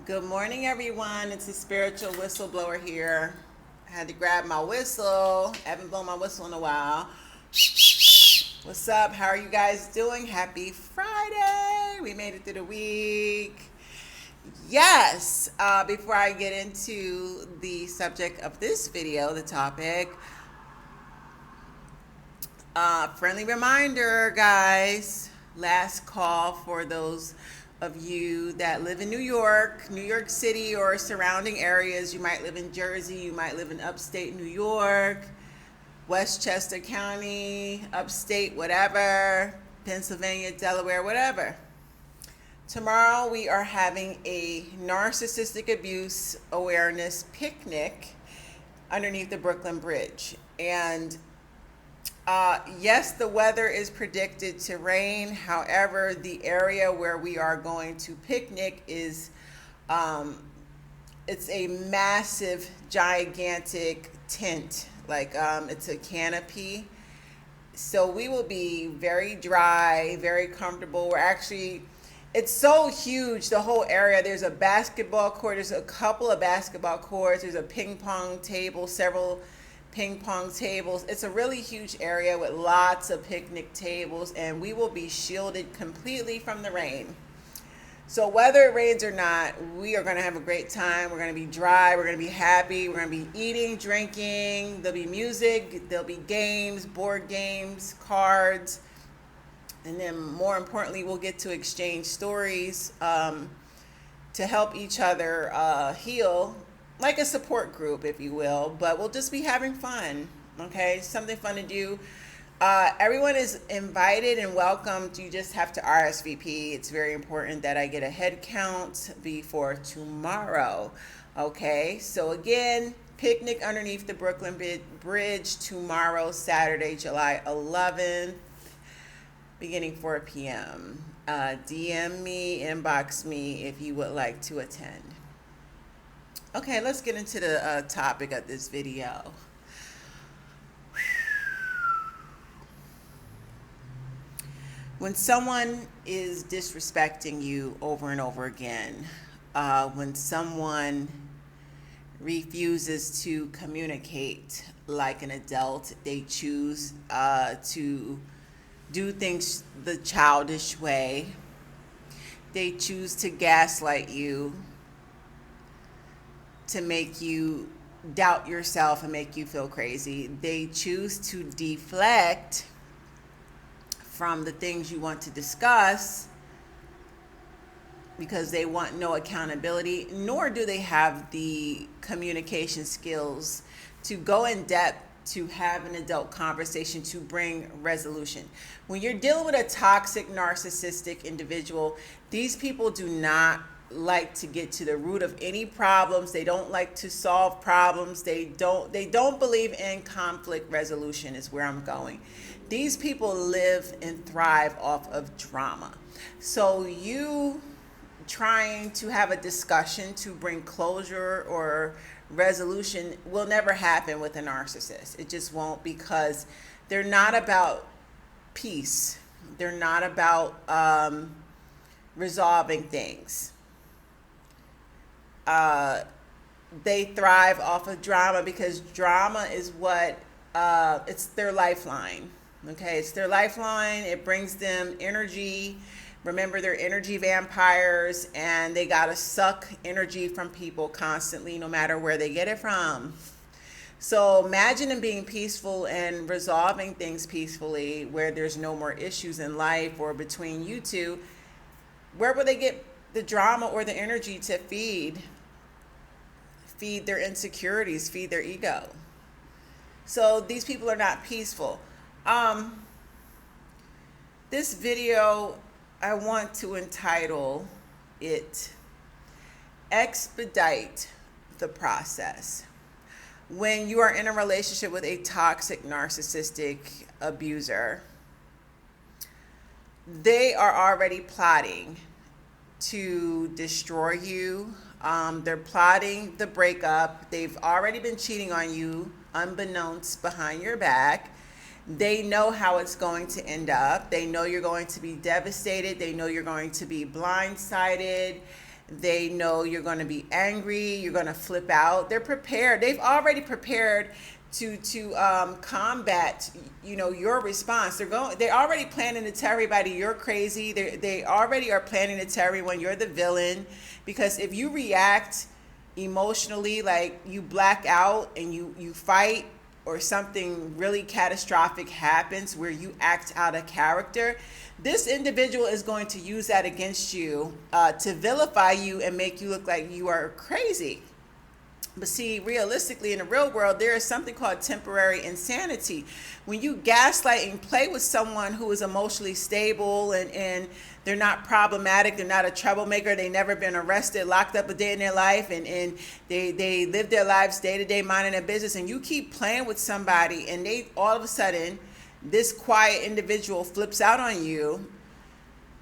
Good morning, everyone. It's a spiritual whistleblower here. I had to grab my whistle. I haven't blown my whistle in a while. What's up? How are you guys doing? Happy Friday. We made it through the week. Yes. Before I get into the subject of this video, the topic, friendly reminder, guys. Last call for those of you that live in New York City, or surrounding areas. You might live in Jersey, you might live in upstate New York, Westchester County, upstate, whatever, Pennsylvania, Delaware, whatever. Tomorrow we are having a narcissistic abuse awareness picnic underneath the Brooklyn Bridge. And yes, the weather is predicted to rain. However, the area where we are going to picnic is, it's a massive, gigantic tent. It's a canopy. So we will be very dry, very comfortable. It's so huge, the whole area. There's a basketball court. There's a couple of basketball courts. There's a ping pong table, several ping pong tables. It's a really huge area with lots of picnic tables, and we will be shielded completely from the rain. So whether it rains or not, we are going to have a great time. We're going to be dry. We're going to be happy. We're going to be eating, drinking. There'll be music. There'll be games, board games, cards. And then more importantly, we'll get to exchange stories to help each other heal, like a support group, if you will. But we'll just be having fun, okay? Something fun to do. Everyone is invited and welcomed. You just have to RSVP. It's very important that I get a head count before tomorrow, okay? So again, picnic underneath the Brooklyn Bridge tomorrow, Saturday, July 11th, beginning 4 p.m. DM me, inbox me if you would like to attend. Okay, let's get into the topic of this video. When someone is disrespecting you over and over again, when someone refuses to communicate like an adult, they choose to do things the childish way, they choose to gaslight you, to make you doubt yourself and make you feel crazy. They choose to deflect from the things you want to discuss because they want no accountability, nor do they have the communication skills to go in depth to have an adult conversation to bring resolution. When you're dealing with a toxic, narcissistic individual, these people do not like to get to the root of any problems. They don't like to solve problems. They don't believe in conflict resolution, is where I'm going. These people live and thrive off of drama. So you trying to have a discussion to bring closure or resolution will never happen with a narcissist. It just won't, because they're not about peace. They're not about resolving things. They thrive off of drama because drama is what it's their lifeline. Okay, it's their lifeline. It brings them energy. Remember, they're energy vampires, and they gotta suck energy from people constantly, no matter where they get it from. So imagine them being peaceful and resolving things peacefully, where there's no more issues in life or between you two. Where will they get the drama or the energy to feed their insecurities, feed their ego? So these people are not peaceful. This video, I want to entitle it Expedite the Process. When you are in a relationship with a toxic, narcissistic abuser, they are already plotting to destroy you. They're plotting the breakup. They've already been cheating on you unbeknownst behind your back. They know how it's going to end up. They know you're going to be devastated. They know you're going to be blindsided. They know you're going to be angry. You're going to flip out. They're prepared. They've already prepared to combat, your response. They're already planning to tell everybody you're crazy. They already are planning to tell everyone you're the villain, because if you react emotionally, like you black out and you fight, or something really catastrophic happens where you act out of character, this individual is going to use that against you, to vilify you and make you look like you are crazy. But see, realistically, in the real world, there is something called temporary insanity. When you gaslight and play with someone who is emotionally stable, and they're not problematic, they're not a troublemaker, they've never been arrested, locked up a day in their life, and they live their lives day to day minding their business, and you keep playing with somebody, and they all of a sudden, this quiet individual flips out on you.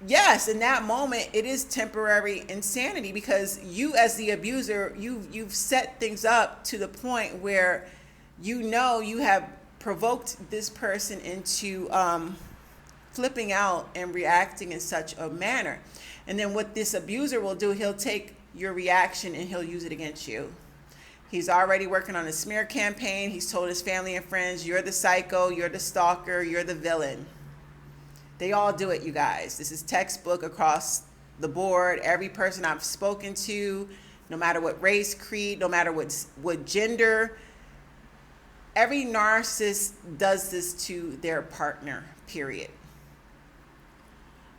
Yes, in that moment, it is temporary insanity, because you, as the abuser, you've set things up to the point where you have provoked this person into flipping out and reacting in such a manner. And then what this abuser will do, he'll take your reaction and he'll use it against you. He's already working on a smear campaign. He's told his family and friends, you're the psycho, you're the stalker, you're the villain. They all do it, you guys. This is textbook across the board. Every person I've spoken to, no matter what race, creed, no matter what gender, every narcissist does this to their partner, period.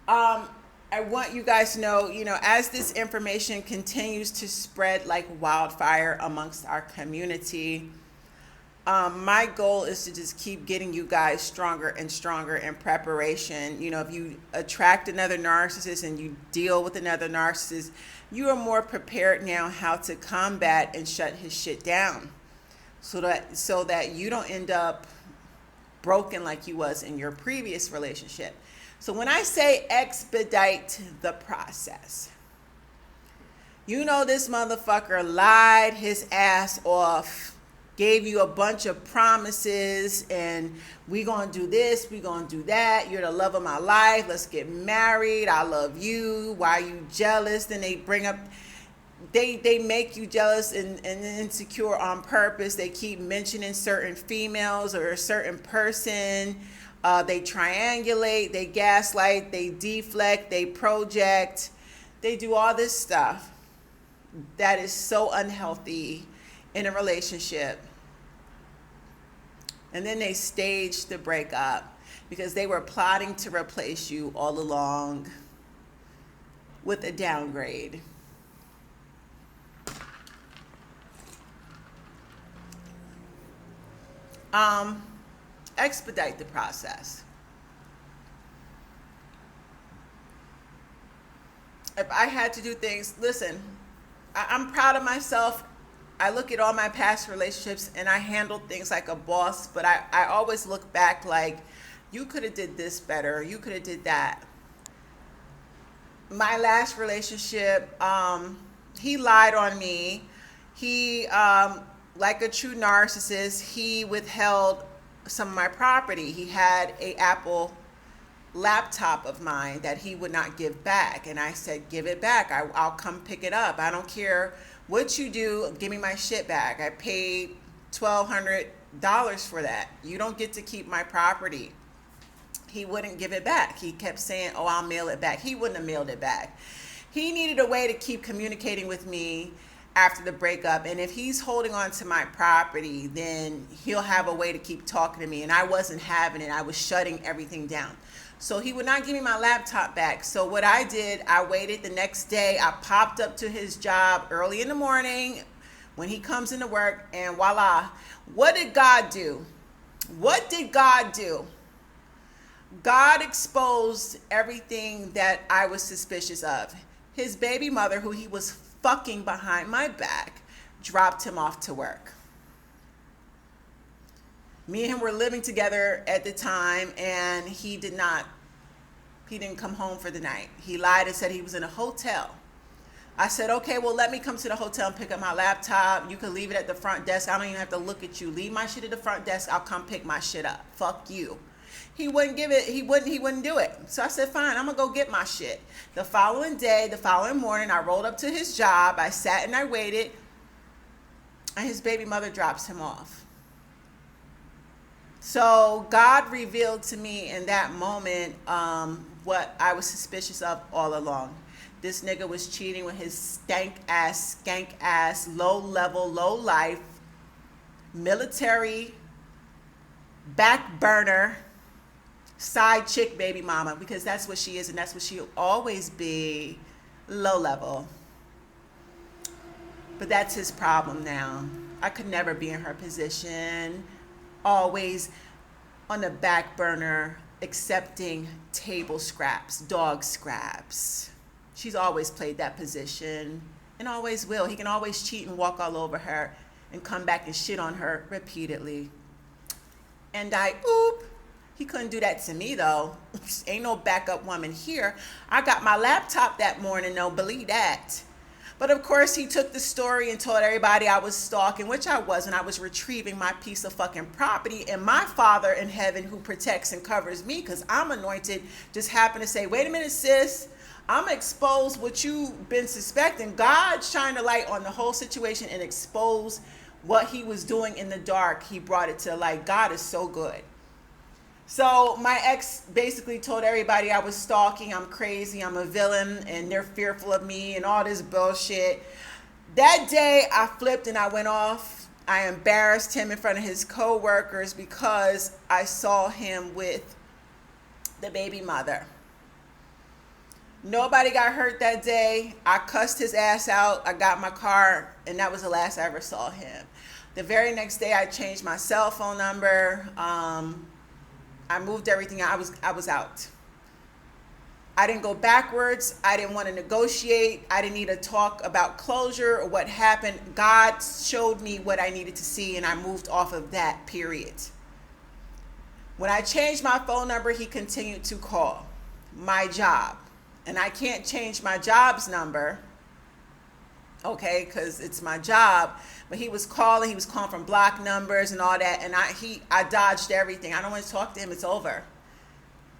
I want you guys to know, as this information continues to spread like wildfire amongst our community, my goal is to just keep getting you guys stronger and stronger in preparation. If you attract another narcissist and you deal with another narcissist, you are more prepared now how to combat and shut his shit down, so that you don't end up broken like you was in your previous relationship. So when I say expedite the process, this motherfucker lied his ass off, gave you a bunch of promises, and we gonna do this, we gonna do that, you're the love of my life, let's get married, I love you, why are you jealous? Then they bring up, they make you jealous and insecure on purpose. They keep mentioning certain females or a certain person. They triangulate, they gaslight, they deflect, they project, they do all this stuff that is so unhealthy in a relationship. And then they stage the breakup because they were plotting to replace you all along with a downgrade. Expedite the process. If I had to do things, listen, I'm proud of myself. I look at all my past relationships and I handled things like a boss, but I always look back like, you could have did this better, you could have did that. My last relationship, he lied on me. He, like a true narcissist, he withheld some of my property. He had a Apple laptop of mine that he would not give back, and I said, give it back. I'll come pick it up. I don't care what you do, give me my shit back. I paid $1,200 for that. You don't get to keep my property. He wouldn't give it back. He kept saying, oh, I'll mail it back. He wouldn't have mailed it back. He needed a way to keep communicating with me after the breakup, and if he's holding on to my property, then he'll have a way to keep talking to me, and I wasn't having it. I was shutting everything down. So he would not give me my laptop back. So what I did, I waited the next day. I popped up to his job early in the morning when he comes into work, and voila. What did God do? What did God do? God exposed everything that I was suspicious of. His baby mother, who he was fucking behind my back, dropped him off to work. Me and him were living together at the time, and he didn't come home for the night. He lied and said he was in a hotel. I said, okay, well, let me come to the hotel and pick up my laptop. You can leave it at the front desk. I don't even have to look at you. Leave my shit at the front desk. I'll come pick my shit up. Fuck you. He wouldn't give it. He wouldn't do it. So I said, fine, I'm gonna go get my shit. The following morning, I rolled up to his job. I sat and I waited, and his baby mother drops him off. So God revealed to me in that moment what I was suspicious of all along. This nigga was cheating with his stank ass, skank ass, low level, low life, military, back burner, side chick baby mama, because that's what she is and that's what she'll always be, low level. But that's his problem now. I could never be in her position, always on the back burner, accepting table scraps, dog scraps. She's always played that position and always will. He can always cheat and walk all over her and come back and shit on her repeatedly. And he couldn't do that to me though. Ain't no backup woman here. I got my laptop that morning though, believe that. But of course he took the story and told everybody I was stalking, which I wasn't. I was retrieving my piece of fucking property, and my Father in heaven who protects and covers me because I'm anointed just happened to say, wait a minute, sis, I'm going to expose what you've been suspecting. God shined a light on the whole situation and exposed what he was doing in the dark. He brought it to light. God is so good. So my ex basically told everybody I was stalking, I'm crazy, I'm a villain, and they're fearful of me and all this bullshit. That day I flipped and I went off. I embarrassed him in front of his co-workers because I saw him with the baby mother. Nobody got hurt that day. I cussed his ass out. I got my car, and that was the last I ever saw him. The very next day, I changed my cell phone number. I moved everything out. I was out. I didn't go backwards. I didn't want to negotiate. I didn't need to talk about closure or what happened. God showed me what I needed to see, and I moved off of that, period. When I changed my phone number, he continued to call my job. And I can't change my job's number, okay, because it's my job. But he was calling from block numbers and all that, and I dodged everything. I don't want to talk to him, it's over.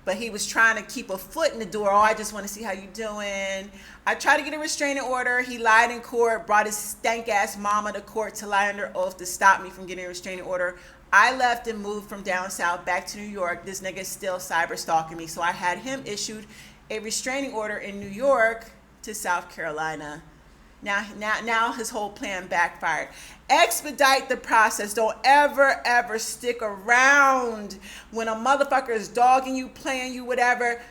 But he was trying to keep a foot in the door. Oh, I just want to see how you doing. I tried to get a restraining order. He lied in court, brought his stank ass mama to court to lie under oath to stop me from getting a restraining order. I left and moved from down south back to New York. This nigga is still cyber stalking me. So I had him issued a restraining order in New York to South Carolina. Now his whole plan backfired. Expedite the process. Don't ever stick around when a motherfucker is dogging you, playing you, whatever.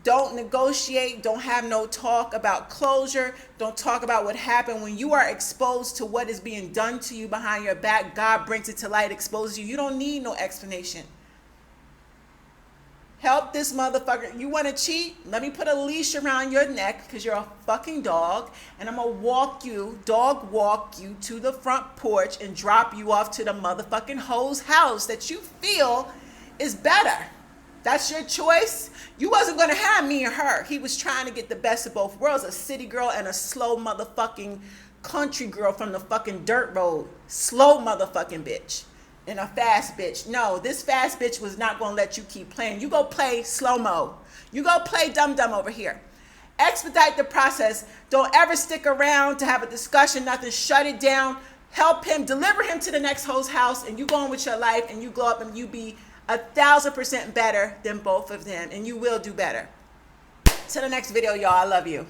Don't negotiate. Don't have no talk about closure. Don't talk about what happened. When you are exposed to what is being done to you behind your back, God brings it to light, exposes you. You don't need no explanation. Help this motherfucker. You want to cheat? Let me put a leash around your neck because you're a fucking dog. And I'm going to dog walk you to the front porch and drop you off to the motherfucking hoe's house that you feel is better. That's your choice. You wasn't going to have me and her. He was trying to get the best of both worlds. A city girl and a slow motherfucking country girl from the fucking dirt road. Slow motherfucking bitch. And a fast bitch. No, this fast bitch was not going to let you keep playing. You go play slow-mo. You go play dum-dum over here. Expedite the process. Don't ever stick around to have a discussion, nothing. Shut it down. Help him. Deliver him to the next hoe's house, and you go on with your life, and you glow up, and you be 1,000% better than both of them, and you will do better. To the next video, y'all. I love you.